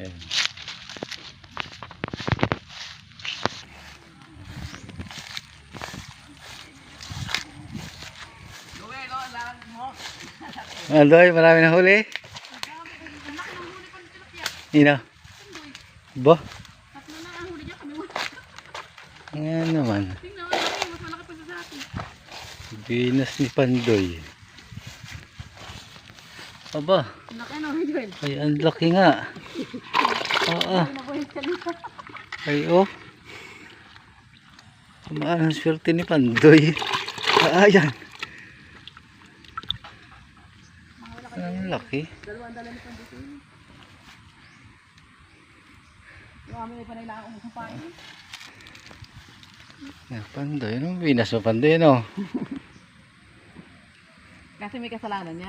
Ayan. Aldoy, marami na huli. Ina. Ba? Tatlo na ang huli niya kami. Ngayon naman. Tingnan mo, mas malaki pa sa atin. Binas ni Pandoy. Aba. Laki na, Joel. Ay, ang laki nga. Oo. Ay, oh. Kumaan ang swerte ni Pandoy. Ayan. Ang laki. Dalawang dala ni Pandito yun. Yung amin ay panailangan kong kumpain. Pandoy, no? Binas mo Pandoy, no? Kasi may kasalanan niya.